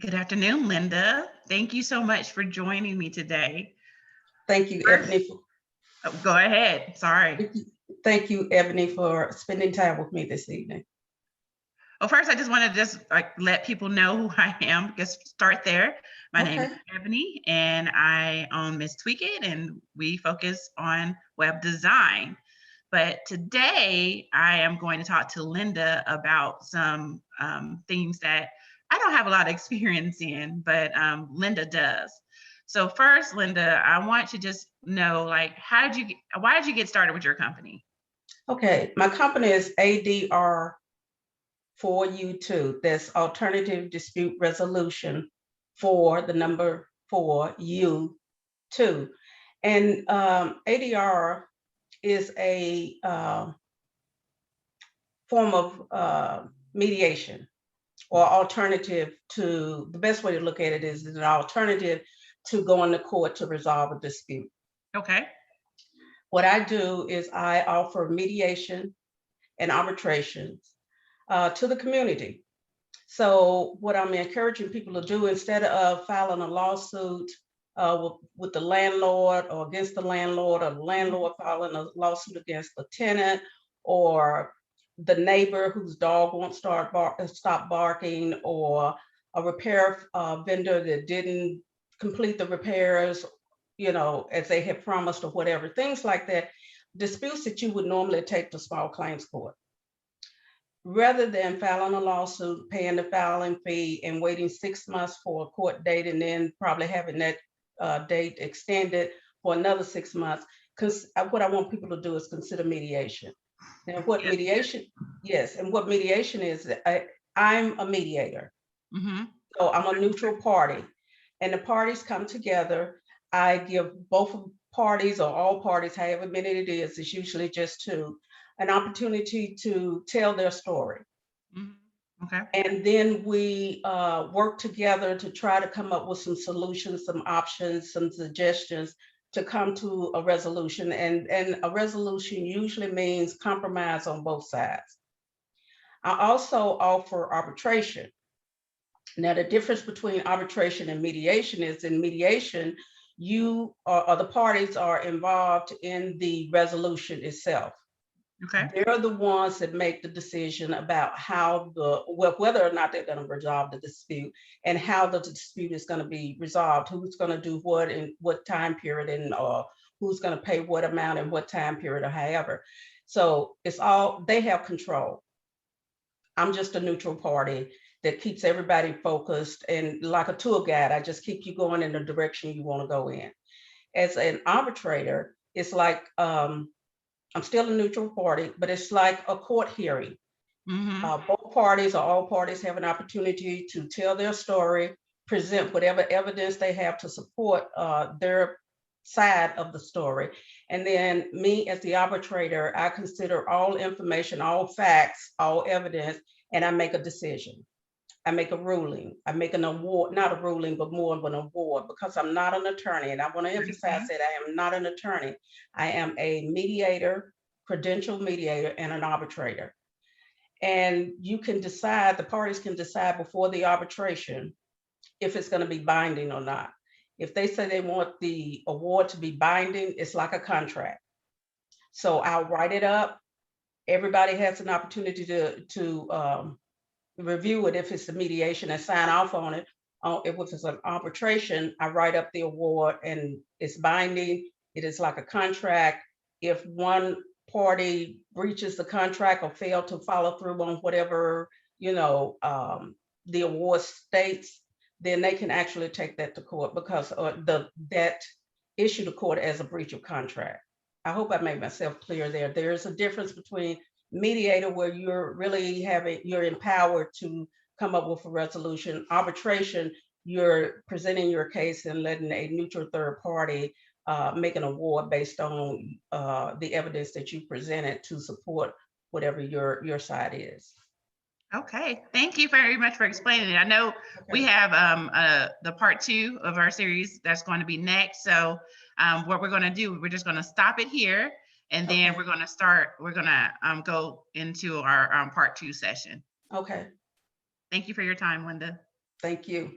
Good afternoon, Linda. Thank you so much for joining me today. Thank you, First, Ebony. go ahead. Sorry. Thank you, Ebony, for spending time with me this evening. Well, first, I just want to let people know who I am. Just start there. My name is Okay. Ebony, and I own Miss Tweak It, and we focus on web design. But today, I am going to talk to Linda about some things that I don't have a lot of experience in, but Linda does. So first, Linda, I want to just know, like, why did you get started with your company? Okay. My company is ADR 4U2. That's Alternative Dispute Resolution for the number 4U2. And ADR is a form of mediation or alternative to, the best way to look at it is an alternative to going to court to resolve a dispute. Okay. What I do is I offer mediation and arbitrations to the community. So what I'm encouraging people to do, instead of filing a lawsuit with the landlord or against the landlord, or the landlord filing a lawsuit against the tenant, or the neighbor whose dog won't stop barking, or a repair vendor that didn't complete the repairs, as they had promised, or whatever, things like that, disputes that you would normally take to small claims court. Rather than filing a lawsuit, paying the filing fee, and waiting 6 months for a court date, and then probably having that date extended for another 6 months, because what I want people to do is consider mediation. Now, what mediation, yes, and what mediation is, I'm a mediator. So I'm a neutral party, and the parties come together. I give both parties, or all parties, however many it is, it's usually just two, an opportunity to tell their story. Okay. And then we work together to try to come up with some solutions, some options, some suggestions to come to a resolution. And a resolution usually means compromise on both sides. I also offer arbitration. Now, the difference between arbitration and mediation is, in mediation, you or the parties are involved in the resolution itself. Okay. They're the ones that make the decision about how whether or not they're going to resolve the dispute, and how the dispute is going to be resolved, who's going to do what in what time period, and who's going to pay what amount in what time period, or however. So it's all, they have control. I'm just a neutral party that keeps everybody focused, and like a tour guide, I just keep you going in the direction you want to go in. As an arbitrator, it's like I'm still a neutral party, but it's like a court hearing. Both parties, or all parties, have an opportunity to tell their story, present whatever evidence they have to support their side of the story. And then me, as the arbitrator, I consider all information, all facts, all evidence, and I make a decision. I make a ruling. I make an award, not a ruling, but more of an award, because I'm not an attorney. And I want to emphasize that I am not an attorney. I am a mediator, credentialed mediator, and an arbitrator. And you can decide, the parties can decide before the arbitration if it's going to be binding or not. If they say they want the award to be binding, it's like a contract. So I'll write it up. Everybody has an opportunity to review it if it's a mediation, and sign off on it. If it's an arbitration, I write up the award, and it's binding. It is like a contract. If one party breaches the contract or fail to follow through on whatever the award states, then they can actually take that to court, because that issue to court as a breach of contract. I hope I made myself clear there. There is a difference between mediator, where you're empowered to come up with a resolution. Arbitration, you're presenting your case and letting a neutral third party make an award based on the evidence that you presented to support whatever your side is. Okay, thank you very much for explaining it. I know we have the part 2 of our series that's going to be next. So what we're going to do, we're just going to stop it here, and then we're going to go into our part 2 session. Okay. Thank you for your time, Linda. Thank you.